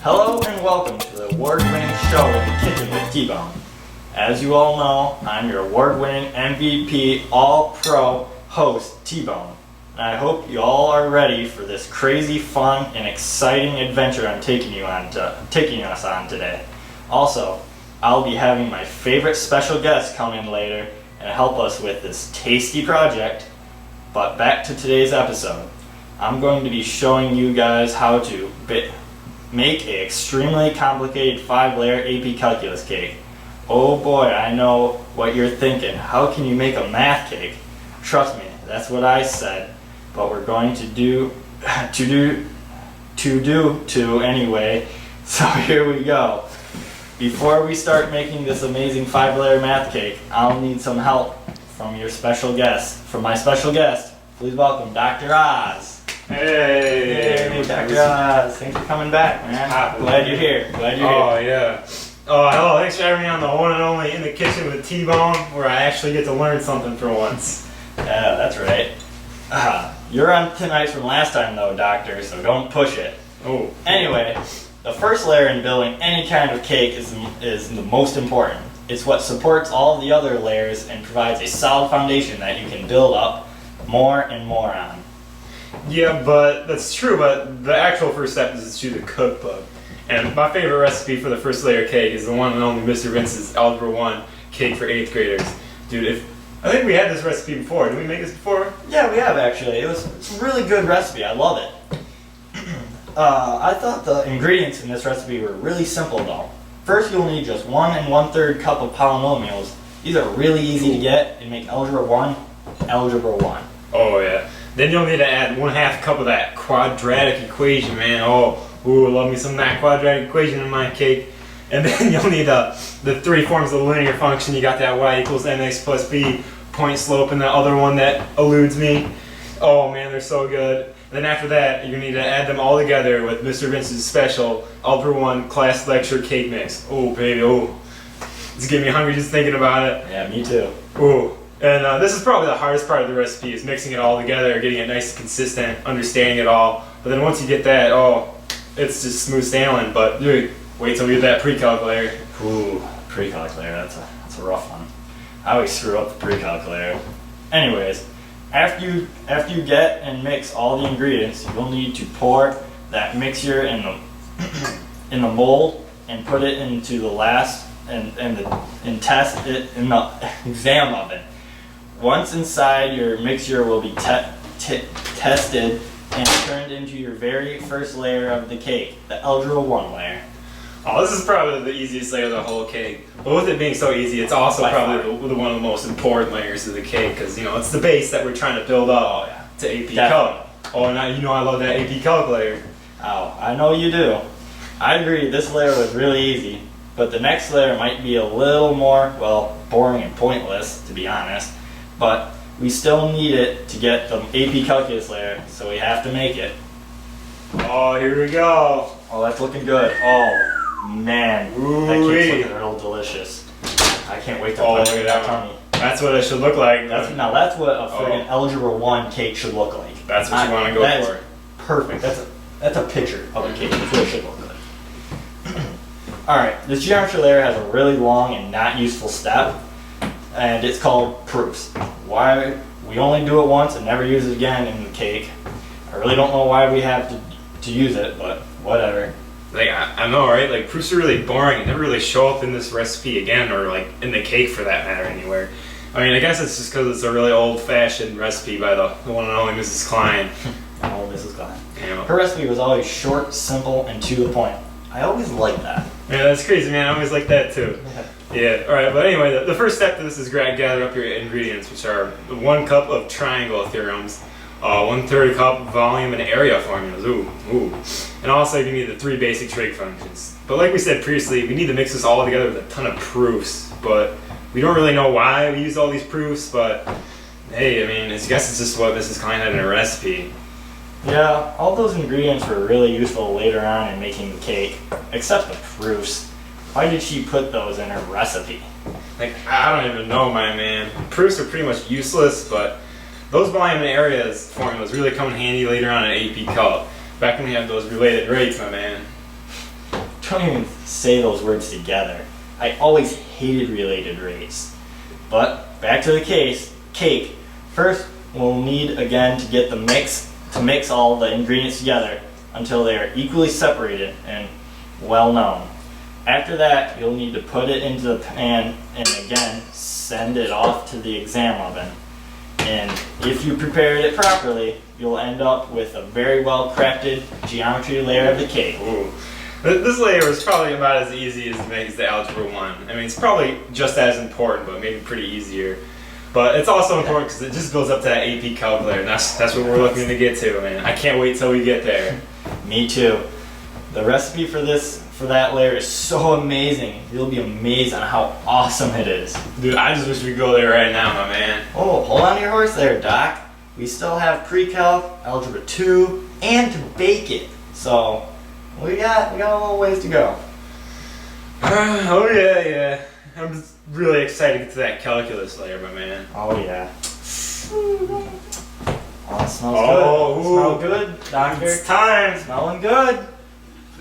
Hello and welcome to the award-winning show in the kitchen with T-Bone. As you all know, I'm your award-winning MVP All-Pro host, T-Bone. And I hope you all are ready for this crazy, fun, and exciting adventure I'm taking us on today. Also, I'll be having my favorite special guest come in later and help us with this tasty project. But back to today's episode. I'm going to be showing you guys how to make an extremely complicated 5-layer AP Calculus cake. Oh boy, I know what you're thinking. How can you make a math cake? Trust me, that's what I said. But we're going to do anyway. So here we go. Before we start making this amazing 5-layer math cake, I'll need some help from my special guest. Please welcome Dr. Oz. Hey, Dr. Oz. Thanks for coming back, man. Glad you're here. Oh, yeah. Oh, hello. Thanks for having me on the one and only In the Kitchen with T-Bone, where I actually get to learn something for once. Yeah, that's right. You're on thin ice from last time, though, Doctor, so don't push it. Oh. Anyway, the first layer in building any kind of cake is the most important. It's what supports all the other layers and provides a solid foundation that you can build up more and more on. Yeah, but that's true, but the actual first step is to choose a cookbook. And my favorite recipe for the first layer cake is the one and only Mr. Vince's Algebra 1 cake for 8th graders. Dude, I think we had this recipe before. Did we make this before? Yeah, we have actually. It's a really good recipe. I love it. I thought the ingredients in this recipe were really simple though. First, you'll need just 1 1/3 cup of polynomials. These are really easy to get and make Algebra 1 Algebra 1. Oh yeah. Then you'll need to add 1/2 cup of that quadratic equation, man. Ooh, love me some of that quadratic equation in my cake. And then you'll need the 3 forms of the linear function. You got that y equals mx plus b, point slope, and the other one that eludes me. Oh man, they're so good. Then after that, you're going to need to add them all together with Mr. Vince's special Algebra 1 class lecture cake mix. Oh baby, oh. It's getting me hungry just thinking about it. Yeah, me too. Ooh. And this is probably the hardest part of the recipe, is mixing it all together, getting it nice and consistent, understanding it all. But then once you get that, it's just smooth sailing. But dude, wait till we get that pre-calc layer. Ooh, pre-calc layer, that's a rough one. I always screw up the pre-calc layer. Anyways, after you get and mix all the ingredients, you'll need to pour that mixture in the mold and put it into the and test it in the exam oven. Once inside, your mixture will be tested and turned into your very first layer of the cake, the Algebra 1 layer. Oh, this is probably the easiest layer of the whole cake. But with it being so easy, it's also probably one of the most important layers of the cake, because it's the base that we're trying to build up to AP Calc. Oh, now I love that AP Calc layer. Oh, I know you do. I agree, this layer was really easy, but the next layer might be a little more, boring and pointless, to be honest. But we still need it to get the AP Calculus layer, so we have to make it. Oh, here we go. Oh, that's looking good. Oh, man. That cake's looking real delicious. I can't wait to put it in that tummy. That's what it should look like. That's what a friggin' Algebra 1 cake should look like. That's what you want to go for. Perfect. That's a picture of a cake. That's what it should look like. Alright, this geometry layer has a really long and not useful step, and it's called proofs. Why we only do it once and never use it again in the cake. I really don't know why we have to use it, but whatever. Like I know, right? Like proofs are really boring and never really show up in this recipe again, or like in the cake for that matter anywhere. I mean, I guess it's just because it's a really old-fashioned recipe by the one and only Mrs. Klein. Oh, Mrs. Klein. Yeah. Her recipe was always short, simple, and to the point. I always liked that. Yeah, that's crazy, man. I always like that too. Yeah, alright, but anyway, the first step to this is gather up your ingredients, which are 1 cup of triangle theorems, 1/3 cup volume and area formulas, ooh. And also you need the 3 basic trig functions. But like we said previously, we need to mix this all together with a ton of proofs, but we don't really know why we use all these proofs, but hey, I mean, I guess it's just what Mrs. Klein had in her recipe. Yeah, all those ingredients were really useful later on in making the cake, except the proofs. Why did she put those in her recipe? Like, I don't even know, my man. Proofs are pretty much useless, but those volume and areas formulas really come in handy later on in AP Calc. Back when we have those related rates, my man. don't even say those words together. I always hated related rates. But back to the cake. First, we'll need again to get the mix all the ingredients together until they are equally separated and well known. After that, you'll need to put it into the pan and again send it off to the exam oven. And if you prepared it properly, you'll end up with a very well crafted geometry layer of the cake. Ooh. This layer is probably about as easy as to make as the Algebra 1. I mean, it's probably just as important, but maybe pretty easier. But it's also important because it just goes up to that AP Calc layer, and that's what we're looking to get to, man. I can't wait till we get there. Me too. The recipe for that layer is so amazing. You'll be amazed on how awesome it is. Dude, I just wish we could go there right now, my man. Oh, hold on to your horse there, Doc. We still have pre-calc, Algebra 2, and to bake it. So we got a little ways to go. Oh yeah. I'm just really excited to get to that calculus layer, my man. Oh yeah. Oh, it smells Oh, good. Smell good, Doctor. It's time. Smelling good.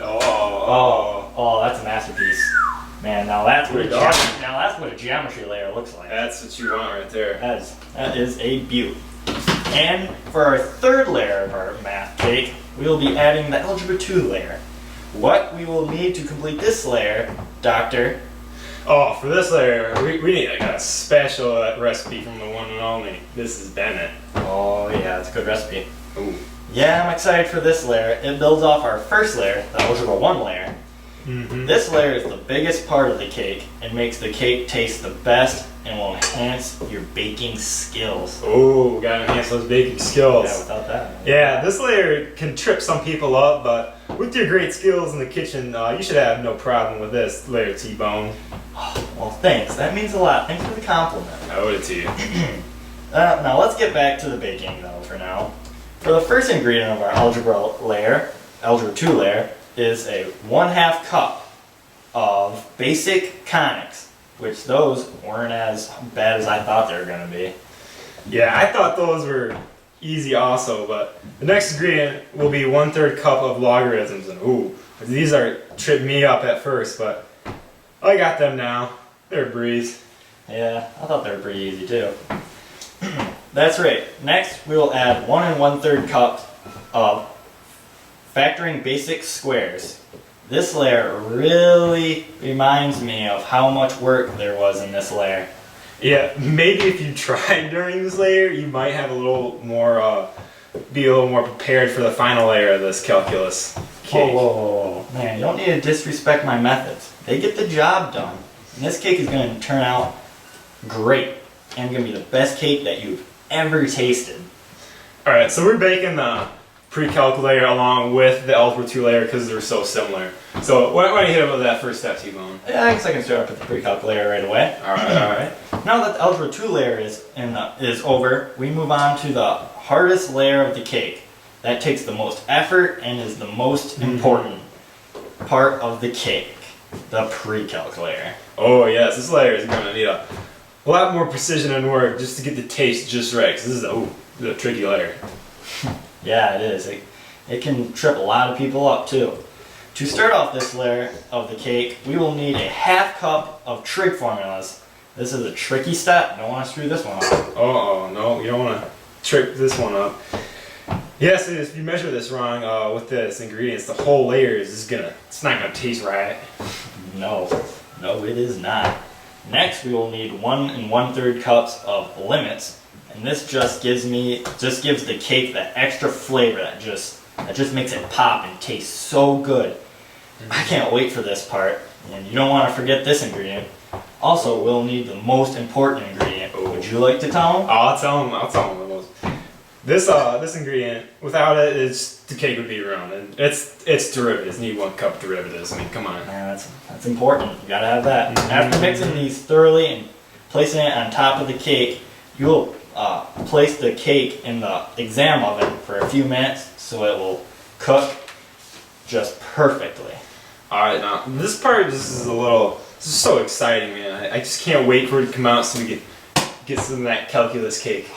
Oh, that's a masterpiece. Man, now that's what a geometry layer looks like. That's what you want right there. That is a beaut. And for our third layer of our math cake, we will be adding the Algebra 2 layer. What we will need to complete this layer, Doctor? Oh, for this layer, we need like a special recipe from the one and only Mrs. Bennett. Oh yeah, it's a good recipe. Ooh. Yeah, I'm excited for this layer. It builds off our first layer, the Algebra 1 layer. Mm-hmm. This layer is the biggest part of the cake and makes the cake taste the best and will enhance your baking skills. Oh, gotta enhance those baking skills. Yeah, without that. Yeah, this layer can trip some people up, but with your great skills in the kitchen, you should have no problem with this layer, T-Bone. Well, thanks. That means a lot. Thanks for the compliment. I owe it to you. Now let's get back to the baking though for now. For the first ingredient of our Algebra 2 layer, is a 1/2 cup of basic conics, which those weren't as bad as I thought they were going to be. Yeah, I thought those were easy also, but the next ingredient will be 1/3 cup of logarithms, and ooh, these tripped me up at first, but I got them now. They're a breeze. Yeah, I thought they were pretty easy too. That's right. Next, we will add 1 1/3 cups of factoring basic squares. This layer really reminds me of how much work there was in this layer. Yeah, maybe if you tried during this layer, you might have a little more, be a little more prepared for the final layer of this calculus cake. Whoa. Man, you don't need to disrespect my methods. They get the job done. And this cake is going to turn out great. And going to be the best cake that you've ever tasted. Alright, so we're baking the pre-calc layer along with the Algebra 2 layer because they're so similar. So why don't you hit up with that first step, T-Bone? Yeah, I guess I can start with the pre-calc layer right away. Alright. Now that the Algebra 2 layer is over, we move on to the hardest layer of the cake. That takes the most effort and is the most important part of the cake, the pre-calc layer. Oh yes, this layer is going to need a lot more precision and work just to get the taste just right, because this is a tricky layer. Yeah, it is. It can trip a lot of people up too. To start off this layer of the cake, we will need a 1/2 cup of trig formulas. This is a tricky step. You don't want to screw this one up. Oh no, you don't want to trip this one up. Yes, if you measure this wrong with this ingredients, the whole layer is it's not gonna taste right. No, it is not. Next, we will need 1 1/3 cups of limits, and this just gives the cake that extra flavor that just makes it pop and taste so good. I can't wait for this part, and you don't want to forget this ingredient. Also, we'll need the most important ingredient. Would you like to tell them? I'll tell them the most. This ingredient, without it, the cake would be ruined. And it's derivatives. You need 1 cup derivatives. I mean, come on. Yeah, that's important. You gotta have that. After mixing these thoroughly and placing it on top of the cake, you'll place the cake in the exam oven for a few minutes so it will cook just perfectly. Alright, now this part this is so exciting, man. I just can't wait for it to come out so we can get some of that calculus cake.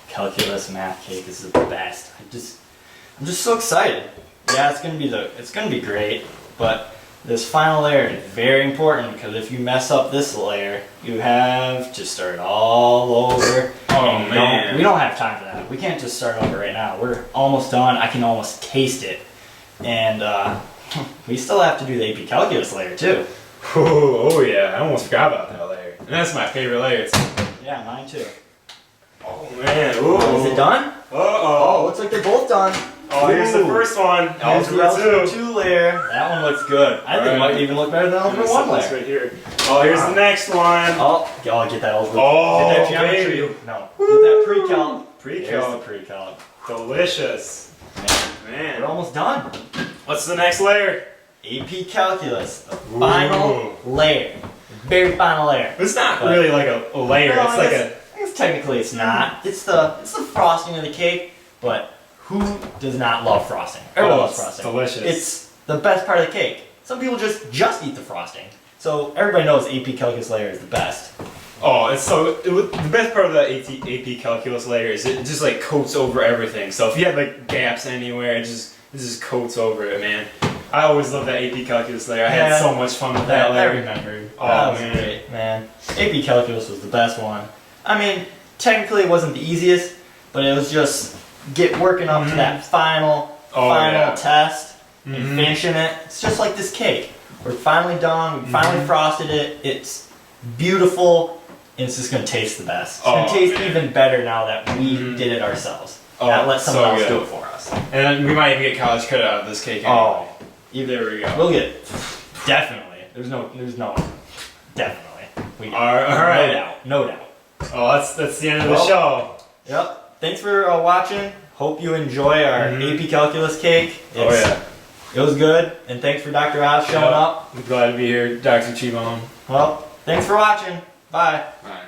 Calculus math cake is the best. I'm just so excited. Yeah, it's gonna be great, but this final layer is very important because if you mess up this layer, you have to start all over. Oh And man. we don't have time for that. We can't just start over right now. We're almost done. I can almost taste it. And we still have to do the AP Calculus layer too. Oh yeah, I almost forgot about that layer. And that's my favorite layer. Yeah, mine too. Oh man, ooh. Is it done? Oh, looks like they're both done. Oh, here's the first one. Here's the Algebra 2 layer. That one looks good. I think it might even look better than Algebra 1 layer. Right here. Oh, here's the next one. Oh, y'all get that Algebra. Oh, get that geometry. baby. No, get that pre-calc. Pre-calc. Here's the pre-calc. Delicious. Man, we're Man. almost done. What's the next layer? AP Calculus, the final layer. The very final layer. It's not But- really like a layer. No, It's like a. I guess technically it's not. It's the frosting of the cake, but who does not love frosting? Everyone loves it's frosting. delicious. It's the best part of the cake. Some people just eat the frosting. So everybody knows AP Calculus layer is the best. Oh, it's so the best part of the AP calculus layer is it just like coats over everything. So if you have like gaps anywhere, it just coats over it, man. I always loved that AP calculus layer. I had so much fun with that I layer. remember. Oh, that was man. great, man. AP Calculus was the best one. I mean, technically it wasn't the easiest, but it was just working up to that final yeah. test and finishing it. It's just like this cake. We're finally done. We finally frosted it. It's beautiful, and it's just gonna taste the best. It's gonna taste even better now that we did it ourselves. Not let someone else do it for us. And then we might even get college credit out of this cake. Oh, There we go. we'll get definitely. There's no definitely. We All right. No doubt. No doubt. Oh, that's the end of the Well, show. Yep. Thanks for watching. Hope you enjoy our AP Calculus cake. Oh yeah. It was good, and thanks for Dr. Oz showing up. I'm glad to be here, Dr. T-Bone. Well, thanks for watching. Bye. Bye.